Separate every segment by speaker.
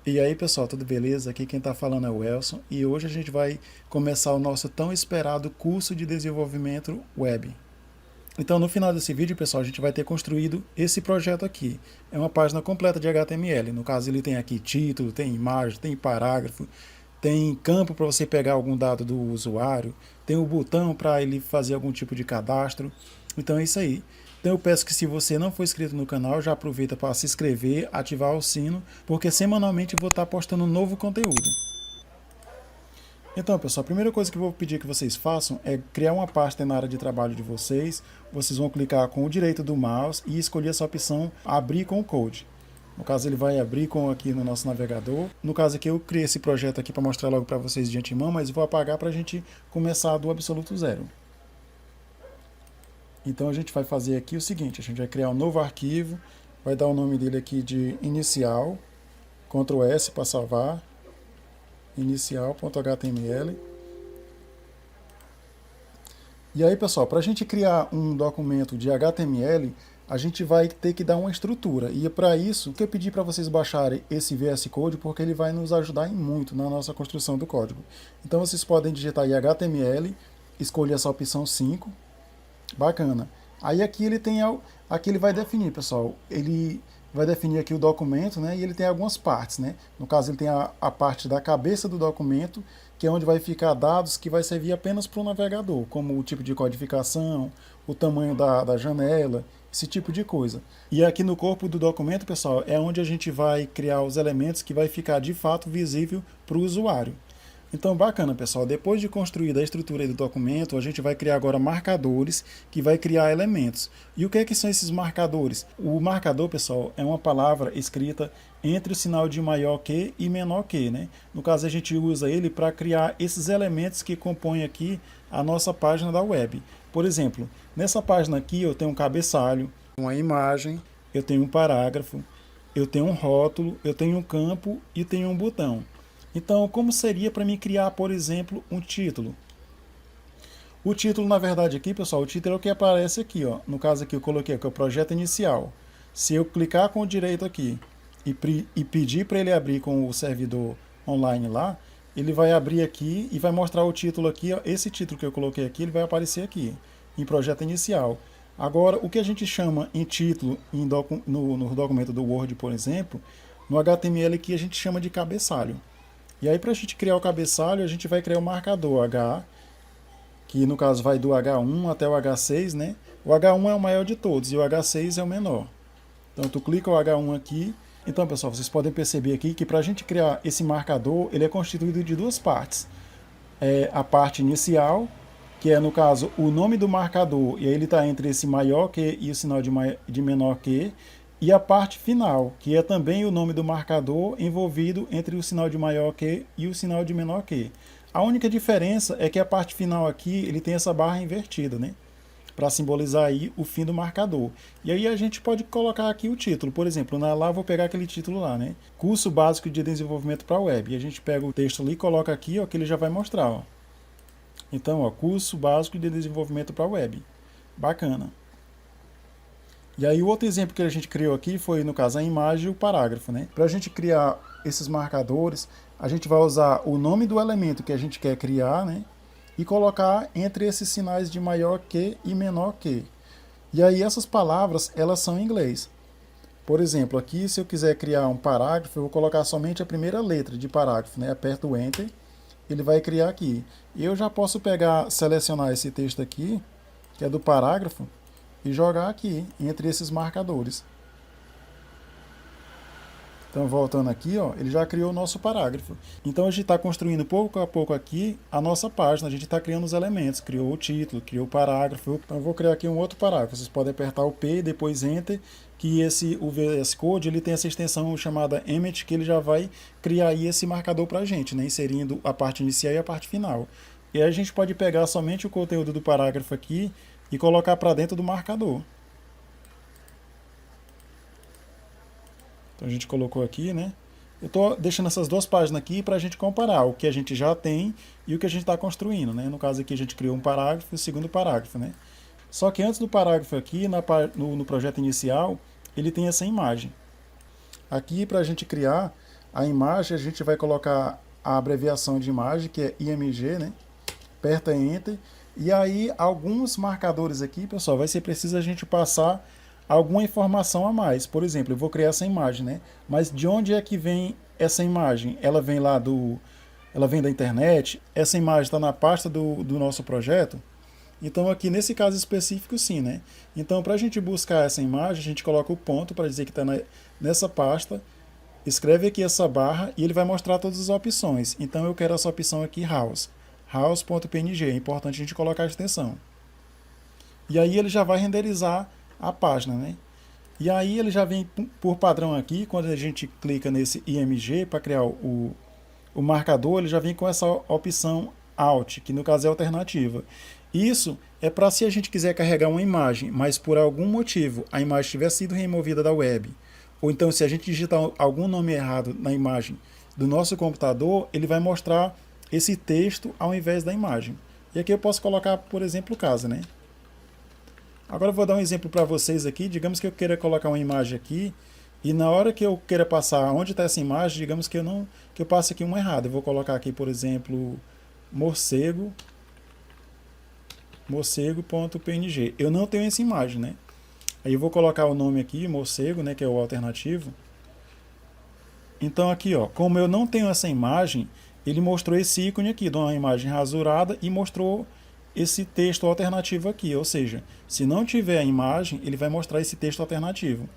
Speaker 1: E aí pessoal, tudo beleza? Aqui quem está falando é o Elson e hoje a gente vai começar o nosso tão esperado curso de desenvolvimento web. Então no final desse vídeo, pessoal, a gente vai ter construído esse projeto aqui. É uma página completa de HTML. No caso ele tem aqui título, tem imagem, tem parágrafo, tem campo para você pegar algum dado do usuário, tem o botão para ele fazer algum tipo de cadastro. Então é isso aí. Então eu peço que se você não for inscrito no canal, já aproveita para se inscrever, ativar o sino, porque semanalmente eu vou estar postando um novo conteúdo. Então, pessoal, a primeira coisa que eu vou pedir que vocês façam é criar uma pasta na área de trabalho de vocês. Vocês vão clicar com o direito do mouse e escolher essa opção Abrir com o Code. No caso, ele vai abrir com aqui no nosso navegador. No caso aqui, eu criei esse projeto aqui para mostrar logo para vocês de antemão, mas vou apagar para a gente começar do absoluto zero. Então, a gente vai fazer aqui o seguinte, a gente vai criar um novo arquivo, vai dar o nome dele aqui de inicial, Ctrl S para salvar, inicial.html. E aí, pessoal, para a gente criar um documento de HTML, a gente vai ter que dar uma estrutura. E para isso, eu pedi para vocês baixarem esse VS Code, porque ele vai nos ajudar em muito na nossa construção do código. Então vocês podem digitar aí HTML, escolher essa opção 5. Bacana. Aí aqui ele tem, aqui ele vai definir, pessoal, ele vai definir aqui o documento, né, e ele tem algumas partes, né. No caso ele tem a parte da cabeça do documento, que é onde vai ficar dados que vai servir apenas para o navegador, como o tipo de codificação, o tamanho da janela, esse tipo de coisa. E aqui no corpo do documento, pessoal, é onde a gente vai criar os elementos que vai ficar de fato visível para o usuário. Então, bacana, pessoal. Depois de construída a estrutura do documento, a gente vai criar agora marcadores, que vai criar elementos. E o que é que são esses marcadores? O marcador, pessoal, é uma palavra escrita entre o sinal de maior que e menor que, né? No caso, a gente usa ele para criar esses elementos que compõem aqui a nossa página da web. Por exemplo, nessa página aqui eu tenho um cabeçalho, uma imagem, eu tenho um parágrafo, eu tenho um rótulo, eu tenho um campo e tenho um botão. Então, como seria para mim criar, por exemplo, um título? O título, na verdade, aqui, pessoal, o título é o que aparece aqui, ó. No caso aqui eu coloquei aqui o projeto inicial. Se eu clicar com o direito aqui e pedir para ele abrir com o servidor online lá, ele vai abrir aqui e vai mostrar o título aqui, ó. Esse título que eu coloquei aqui, ele vai aparecer aqui, em projeto inicial. Agora, o que a gente chama em título no documento do Word, por exemplo, no HTML aqui a gente chama de cabeçalho. E aí, para a gente criar o cabeçalho, a gente vai criar o marcador H, que no caso vai do H1 até o H6, né? O H1 é o maior de todos e o H6 é o menor. Então, tu clica o H1 aqui. Então, pessoal, vocês podem perceber aqui que para a gente criar esse marcador, ele é constituído de duas partes. A parte inicial, que é, no caso, o nome do marcador, e aí ele está entre esse maior que e o sinal de menor que, e a parte final, que é também o nome do marcador envolvido entre o sinal de maior que e o sinal de menor que. A única diferença é que a parte final aqui, ele tem essa barra invertida, né? Para simbolizar aí o fim do marcador. E aí a gente pode colocar aqui o título. Por exemplo, lá eu vou pegar aquele título lá, né? Curso básico de desenvolvimento para web. E a gente pega o texto ali e coloca aqui, ó, que ele já vai mostrar, ó. Então, ó, curso básico de desenvolvimento para web. Bacana. E aí o outro exemplo que a gente criou aqui foi, no caso, a imagem e o parágrafo, né? Para a gente criar esses marcadores, a gente vai usar o nome do elemento que a gente quer criar, né? E colocar entre esses sinais de maior que e menor que. E aí essas palavras, elas são em inglês. Por exemplo, aqui se eu quiser criar um parágrafo, eu vou colocar somente a primeira letra de parágrafo, né? Aperto o Enter, ele vai criar aqui. E eu já posso pegar, selecionar esse texto aqui, que é do parágrafo, e jogar aqui, entre esses marcadores. Então, voltando aqui, ó, ele já criou o nosso parágrafo. Então, a gente está construindo pouco a pouco aqui a nossa página. A gente está criando os elementos. Criou o título, criou o parágrafo. Então, eu vou criar aqui um outro parágrafo. Vocês podem apertar o P e depois Enter, que o VS Code ele tem essa extensão chamada Emmet, que ele já vai criar aí esse marcador para a gente, né, inserindo a parte inicial e a parte final. E aí a gente pode pegar somente o conteúdo do parágrafo aqui e colocar para dentro do marcador. Então a gente colocou aqui, né? Eu estou deixando essas duas páginas aqui para a gente comparar o que a gente já tem e o que a gente está construindo, né? No caso aqui a gente criou um parágrafo e o segundo parágrafo, né? Só que antes do parágrafo aqui, no projeto inicial, ele tem essa imagem. Aqui para a gente criar, a imagem, a gente vai colocar a abreviação de imagem, que é IMG, né? Aperta Enter. E aí, alguns marcadores aqui, pessoal, vai ser preciso a gente passar alguma informação a mais. Por exemplo, eu vou criar essa imagem, né? Mas de onde é que vem essa imagem? Ela vem lá ela vem da internet? Essa imagem está na pasta do nosso projeto? Então aqui nesse caso específico sim, né? Então para a gente buscar essa imagem, a gente coloca o ponto para dizer que está nessa pasta, escreve aqui essa barra e ele vai mostrar todas as opções. Então eu quero essa opção aqui, house.png, é importante a gente colocar a extensão. E aí ele já vai renderizar a página, né? E aí ele já vem por padrão aqui, quando a gente clica nesse IMG para criar o marcador, ele já vem com essa opção Alt, que no caso é alternativa. Isso é para se a gente quiser carregar uma imagem, mas por algum motivo a imagem tiver sido removida da web, ou então se a gente digitar algum nome errado na imagem do nosso computador, ele vai mostrar esse texto ao invés da imagem. E aqui eu posso colocar, por exemplo, casa, né? Agora eu vou dar um exemplo para vocês aqui. Digamos que eu queira colocar uma imagem aqui e na hora que eu queira passar onde está essa imagem, digamos que eu passe aqui uma errada. Eu vou colocar aqui, por exemplo, morcego.png. Eu não tenho essa imagem, né? Aí eu vou colocar o nome aqui, morcego, né, que é o alternativo. Então aqui, ó, como eu não tenho essa imagem, ele mostrou esse ícone aqui de uma imagem rasurada e mostrou esse texto alternativo aqui, ou seja, se não tiver a imagem, ele vai mostrar esse texto alternativo.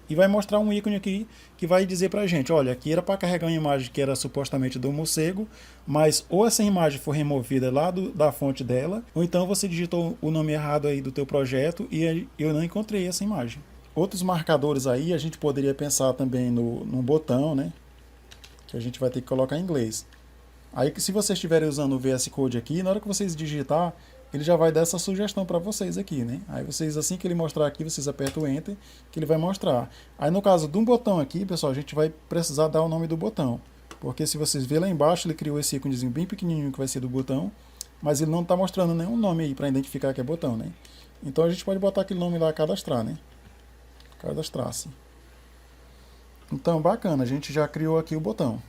Speaker 1: E vai mostrar um ícone aqui que vai dizer pra gente, olha, aqui era para carregar uma imagem que era supostamente do morcego, mas ou essa imagem foi removida lá da fonte dela, ou então você digitou o nome errado aí do teu projeto e eu não encontrei essa imagem. Outros marcadores aí, a gente poderia pensar também no botão, né, que a gente vai ter que colocar em inglês. Aí se vocês estiverem usando o VS Code aqui, na hora que vocês digitar, ele já vai dar essa sugestão para vocês aqui, né? Aí vocês, assim que ele mostrar aqui, vocês apertam o Enter, que ele vai mostrar. Aí no caso de um botão aqui, pessoal, a gente vai precisar dar o nome do botão. Porque se vocês verem lá embaixo, ele criou esse íconezinho bem pequenininho que vai ser do botão, mas ele não está mostrando nenhum nome aí para identificar que é botão, né? Então a gente pode botar aquele nome lá, cadastrar, né? Cadastrar-se. Então, bacana, a gente já criou aqui o botão.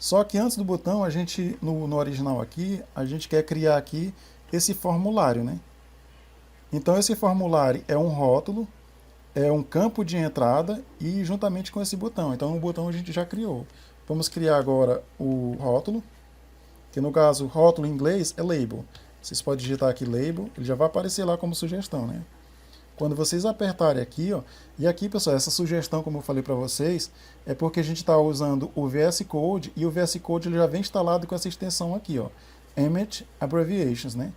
Speaker 1: Só que antes do botão, a gente, no original aqui, a gente quer criar aqui esse formulário, né? Então esse formulário é um rótulo, é um campo de entrada e juntamente com esse botão. Então o botão a gente já criou. Vamos criar agora o rótulo, que no caso o rótulo em inglês é label. Vocês podem digitar aqui label, ele já vai aparecer lá como sugestão, né? Quando vocês apertarem aqui, ó, e aqui, pessoal, essa sugestão, como eu falei para vocês, é porque a gente está usando o VS Code e o VS Code ele já vem instalado com essa extensão aqui, ó, Image Abbreviations, né?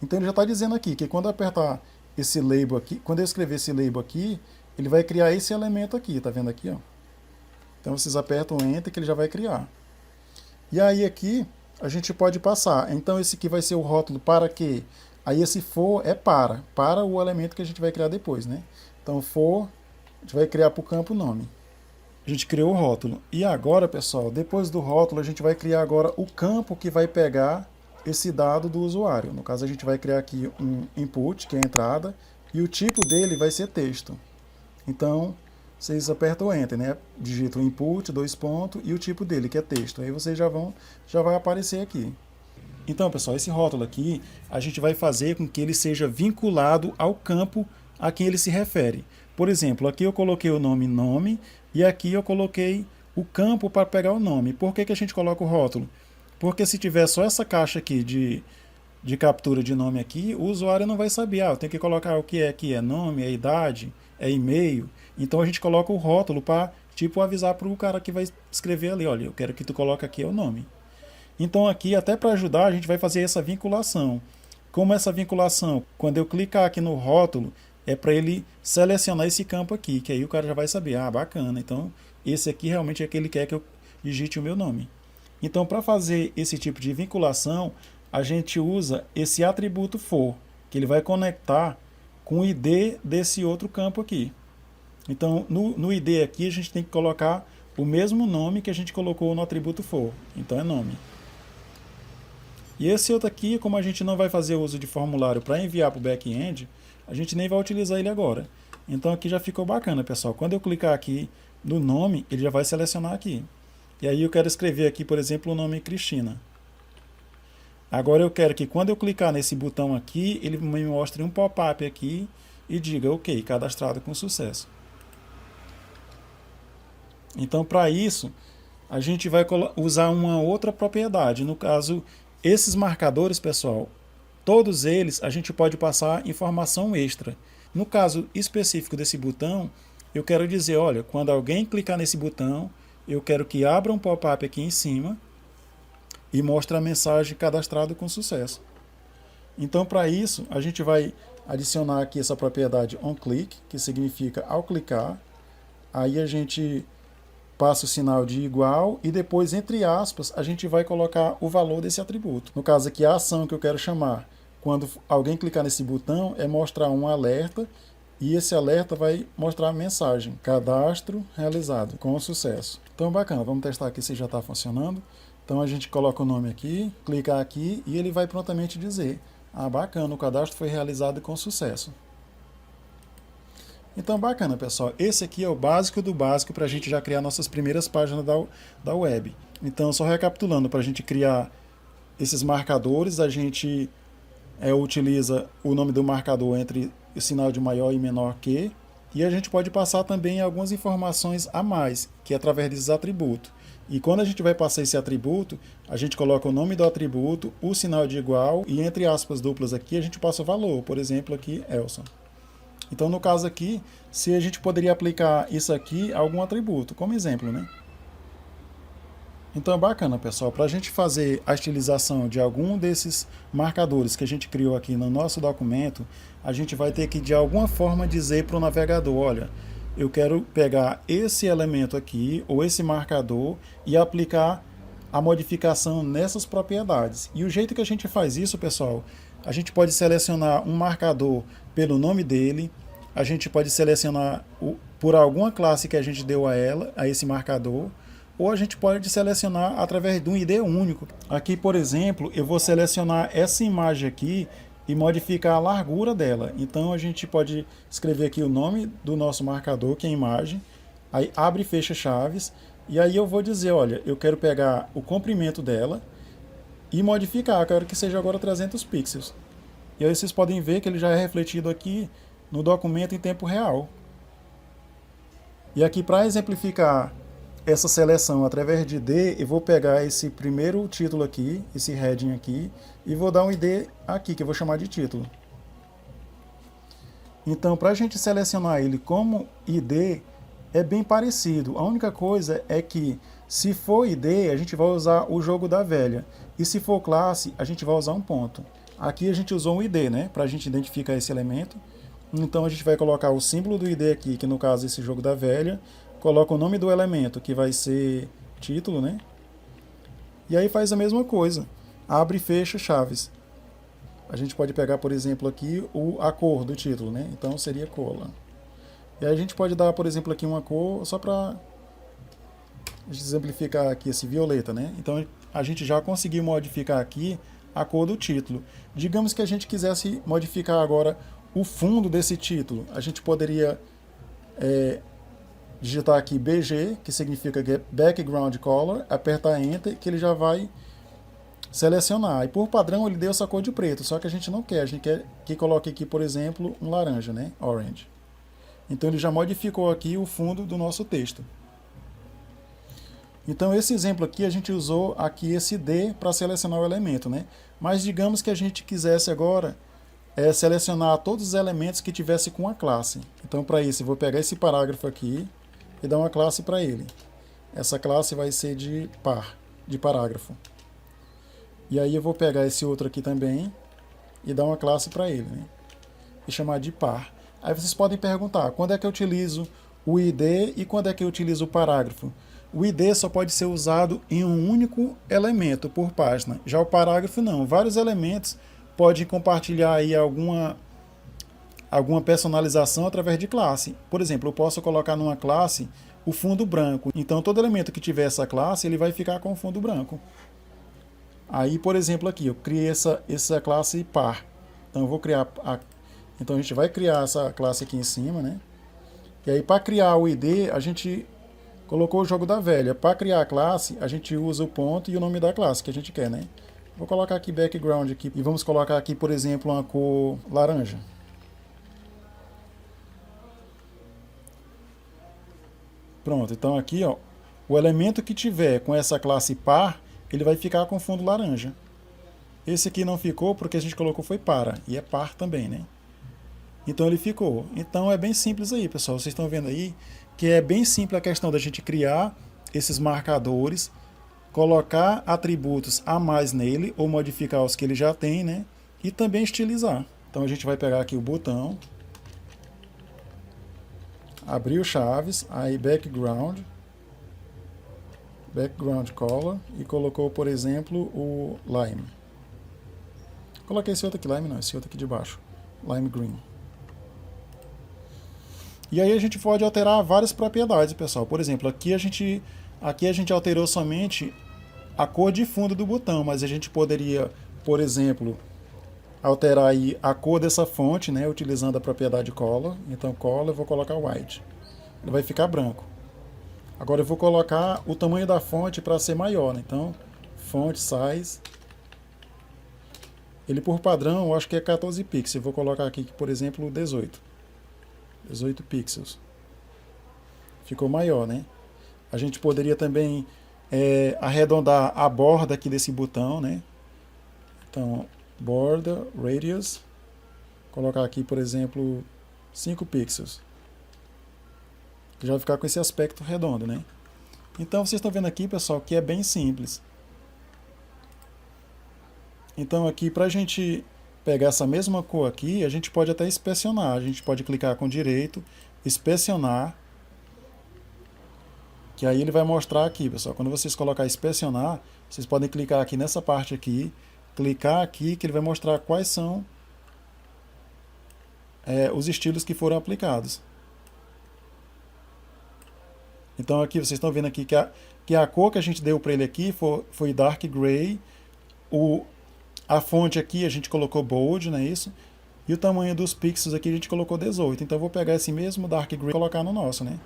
Speaker 1: Então ele já está dizendo aqui que quando eu apertar esse label aqui, quando eu escrever esse label aqui, ele vai criar esse elemento aqui, tá vendo aqui, ó? Então vocês apertam o Enter que ele já vai criar. E aí aqui a gente pode passar. Então esse aqui vai ser o rótulo para quê? Aí esse for é para o elemento que a gente vai criar depois, né? Então for, a gente vai criar para o campo nome. A gente criou o rótulo. E agora, pessoal, depois do rótulo, a gente vai criar agora o campo que vai pegar esse dado do usuário. No caso, a gente vai criar aqui um input, que é a entrada, e o tipo dele vai ser texto. Então, vocês apertam o Enter, né? Digitam input, 2 pontos, e o tipo dele, que é texto. Aí vocês já vai aparecer aqui. Então, pessoal, esse rótulo aqui, a gente vai fazer com que ele seja vinculado ao campo a quem ele se refere. Por exemplo, aqui eu coloquei o nome, e aqui eu coloquei o campo para pegar o nome. Por que a gente coloca o rótulo? Porque se tiver só essa caixa aqui de captura de nome aqui, o usuário não vai saber. Eu tenho que colocar o que é aqui, é nome, é idade, é e-mail. Então a gente coloca o rótulo para, tipo, avisar para o cara que vai escrever ali, olha, eu quero que tu coloque aqui o nome. Então aqui, até para ajudar, a gente vai fazer essa vinculação. Como essa vinculação, quando eu clicar aqui no rótulo, é para ele selecionar esse campo aqui, que aí o cara já vai saber, bacana, então esse aqui realmente é que ele quer que eu digite o meu nome. Então, para fazer esse tipo de vinculação, a gente usa esse atributo for, que ele vai conectar com o ID desse outro campo aqui. Então, no ID aqui, a gente tem que colocar o mesmo nome que a gente colocou no atributo for. Então, é nome. E esse outro aqui, como a gente não vai fazer uso de formulário para enviar para o back-end, a gente nem vai utilizar ele agora. Então aqui já ficou bacana, pessoal. Quando eu clicar aqui no nome, ele já vai selecionar aqui. E aí eu quero escrever aqui, por exemplo, o nome Cristina. Agora eu quero que quando eu clicar nesse botão aqui, ele me mostre um pop-up aqui e diga, ok, cadastrado com sucesso. Então, para isso, a gente vai usar uma outra propriedade. No caso, esses marcadores, pessoal, todos eles a gente pode passar informação extra. No caso específico desse botão, eu quero dizer, olha, quando alguém clicar nesse botão, eu quero que abra um pop-up aqui em cima e mostre a mensagem cadastrado com sucesso. Então, para isso, a gente vai adicionar aqui essa propriedade onClick, que significa ao clicar, aí a gente passa o sinal de igual e depois, entre aspas, a gente vai colocar o valor desse atributo. No caso aqui, a ação que eu quero chamar, quando alguém clicar nesse botão, é mostrar um alerta e esse alerta vai mostrar a mensagem, cadastro realizado, com sucesso. Então, bacana, vamos testar aqui se já está funcionando. Então, a gente coloca o nome aqui, clica aqui e ele vai prontamente dizer, bacana, o cadastro foi realizado com sucesso. Então, bacana, pessoal. Esse aqui é o básico do básico para a gente já criar nossas primeiras páginas da web. Então, só recapitulando, para a gente criar esses marcadores, a gente utiliza o nome do marcador entre o sinal de maior e menor que, e a gente pode passar também algumas informações a mais, que é através desses atributos. E quando a gente vai passar esse atributo, a gente coloca o nome do atributo, o sinal de igual, e entre aspas duplas aqui, a gente passa o valor. Por exemplo, aqui, Elson. Então, no caso aqui, se a gente poderia aplicar isso aqui a algum atributo, como exemplo, né? Então é bacana, pessoal, para a gente fazer a estilização de algum desses marcadores que a gente criou aqui no nosso documento, a gente vai ter que de alguma forma dizer para o navegador, olha, eu quero pegar esse elemento aqui, ou esse marcador, e aplicar a modificação nessas propriedades. E o jeito que a gente faz isso, pessoal, a gente pode selecionar um marcador pelo nome dele, a gente pode selecionar por alguma classe que a gente deu a esse marcador, ou a gente pode selecionar através de um ID único. Aqui, por exemplo, eu vou selecionar essa imagem aqui e modificar a largura dela. Então, a gente pode escrever aqui o nome do nosso marcador, que é a imagem, aí abre e fecha chaves, e aí eu vou dizer, olha, eu quero pegar o comprimento dela e modificar, eu quero que seja agora 300 pixels. E aí vocês podem ver que ele já é refletido aqui no documento em tempo real. E aqui, para exemplificar essa seleção através de ID, eu vou pegar esse primeiro título aqui, esse heading aqui, e vou dar um ID aqui, que eu vou chamar de título. Então, para a gente selecionar ele como ID, é bem parecido. A única coisa é que, se for ID, a gente vai usar o jogo da velha. E se for classe, a gente vai usar um ponto. Aqui a gente usou um ID, né, para a gente identificar esse elemento. Então, a gente vai colocar o símbolo do ID aqui, que no caso é esse jogo da velha. Coloca o nome do elemento, que vai ser título, né? E aí faz a mesma coisa. Abre e fecha chaves. A gente pode pegar, por exemplo, aqui a cor do título, né? Então seria cola. E aí a gente pode dar, por exemplo, aqui uma cor só para exemplificar aqui esse violeta, né? Então a gente já conseguiu modificar aqui a cor do título. Digamos que a gente quisesse modificar agora o fundo desse título. A gente poderia digitar aqui BG, que significa Background Color, apertar Enter, que ele já vai selecionar. E por padrão ele deu essa cor de preto, só que a gente não quer, a gente quer que coloque aqui, por exemplo, um laranja, né? Orange. Então ele já modificou aqui o fundo do nosso texto. Então esse exemplo aqui a gente usou aqui esse D para selecionar o elemento, né? Mas digamos que a gente quisesse agora selecionar todos os elementos que tivesse com a classe. Então para isso eu vou pegar esse parágrafo aqui e dar uma classe para ele. Essa classe vai ser de par, de parágrafo. E aí eu vou pegar esse outro aqui também e dar uma classe para ele, né? E chamar de par. Aí vocês podem perguntar, quando é que eu utilizo o ID e quando é que eu utilizo o parágrafo? O ID só pode ser usado em um único elemento por página. Já o parágrafo não. Vários elementos podem compartilhar aí alguma personalização através de classe. Por exemplo, eu posso colocar numa classe o fundo branco. Então, todo elemento que tiver essa classe, ele vai ficar com o fundo branco. Aí, por exemplo, aqui, eu criei essa classe par. Então, eu vou criar... Então, a gente vai criar essa classe aqui em cima, né? E aí, para criar o ID, a gente Colocou o jogo da velha. Para criar a classe, a gente usa o ponto e o nome da classe que a gente quer, né? Vou colocar aqui background aqui e vamos colocar aqui, por exemplo, uma cor laranja. Pronto, então aqui, ó, o elemento que tiver com essa classe par, ele vai ficar com fundo laranja. Esse aqui não ficou porque a gente colocou foi para, e é par também, né? Então ele ficou. Então é bem simples aí, pessoal. Vocês estão vendo aí que é bem simples a questão da gente criar esses marcadores, colocar atributos a mais nele, ou modificar os que ele já tem, né? E também estilizar. Então a gente vai pegar aqui o botão, abrir o chaves, aí background color, e colocou, por exemplo, o lime. Coloquei esse outro aqui, lime não, esse outro aqui de baixo, lime green. E aí a gente pode alterar várias propriedades, pessoal. Por exemplo, aqui a gente alterou somente a cor de fundo do botão, mas a gente poderia, por exemplo, alterar aí a cor dessa fonte, né, utilizando a propriedade color. Então color, eu vou colocar white. Ele vai ficar branco. Agora eu vou colocar o tamanho da fonte para ser maior, né? Então font size, ele por padrão eu acho que é 14 pixels. Eu vou colocar aqui, por exemplo, 18 pixels. Ficou maior, né? A gente poderia também arredondar a borda aqui desse botão, né? Então, border, radius, colocar aqui, por exemplo, 5 pixels. Já vai ficar com esse aspecto redondo, né? Então, vocês estão vendo aqui, pessoal, que é bem simples. Então, aqui, para a gente pegar essa mesma cor aqui, a gente pode até inspecionar. A gente pode clicar com direito, inspecionar, que aí ele vai mostrar aqui, pessoal. Quando vocês colocar inspecionar, vocês podem clicar aqui nessa parte aqui, clicar aqui, que ele vai mostrar quais são os estilos que foram aplicados. Então aqui vocês estão vendo aqui que a cor que a gente deu para ele aqui foi dark gray, a fonte aqui a gente colocou bold, não é isso? E o tamanho dos pixels aqui a gente colocou 18. Então eu vou pegar esse mesmo dark gray e colocar no nosso, né?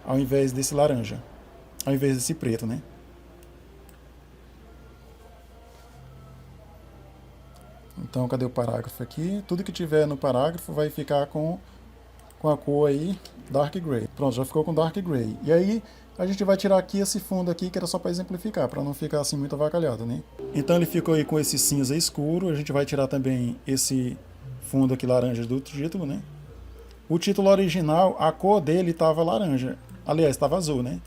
Speaker 1: Ao invés desse laranja, ao invés desse preto, né? Então cadê o parágrafo aqui? Tudo que tiver no parágrafo vai ficar com a cor aí dark gray. Pronto, já ficou com dark gray. E aí a gente vai tirar aqui esse fundo aqui, que era só para exemplificar, para não ficar assim muito avacalhado, né? Então ele ficou aí com esse cinza escuro. A gente vai tirar também esse fundo aqui laranja do título, né? O título original, a cor dele estava laranja. Aliás, estava azul, né?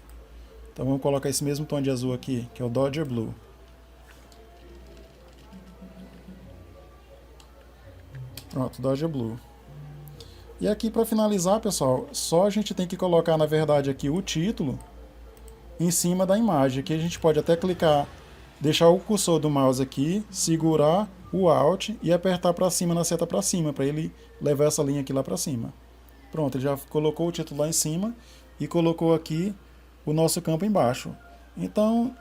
Speaker 1: Então vamos colocar esse mesmo tom de azul aqui, que é o Dodger Blue. Pronto, Dodger Blue. E aqui para finalizar, pessoal, só a gente tem que colocar, na verdade, aqui o título em cima da imagem. Aqui a gente pode até clicar, deixar o cursor do mouse aqui, segurar o Alt e apertar para cima na seta para cima, para ele levar essa linha aqui lá para cima. Pronto, ele já colocou o título lá em cima e colocou aqui o nosso campo embaixo. Então,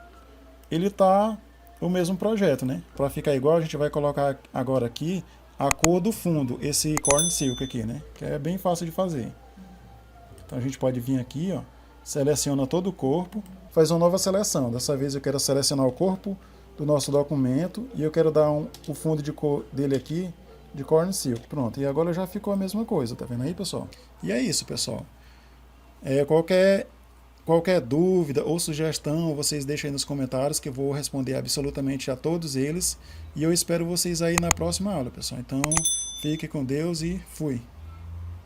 Speaker 1: ele está o mesmo projeto, né? Para ficar igual, a gente vai colocar agora aqui a cor do fundo, esse corn silk aqui, né? Que é bem fácil de fazer. Então a gente pode vir aqui, ó, seleciona todo o corpo, faz uma nova seleção. Dessa vez eu quero selecionar o corpo do nosso documento e eu quero dar o fundo de cor dele aqui de corn silk. Pronto, e agora já ficou a mesma coisa, tá vendo aí, pessoal? E é isso, pessoal. Qualquer dúvida ou sugestão, vocês deixem aí nos comentários que eu vou responder absolutamente a todos eles. E eu espero vocês aí na próxima aula, pessoal. Então, fique com Deus e fui!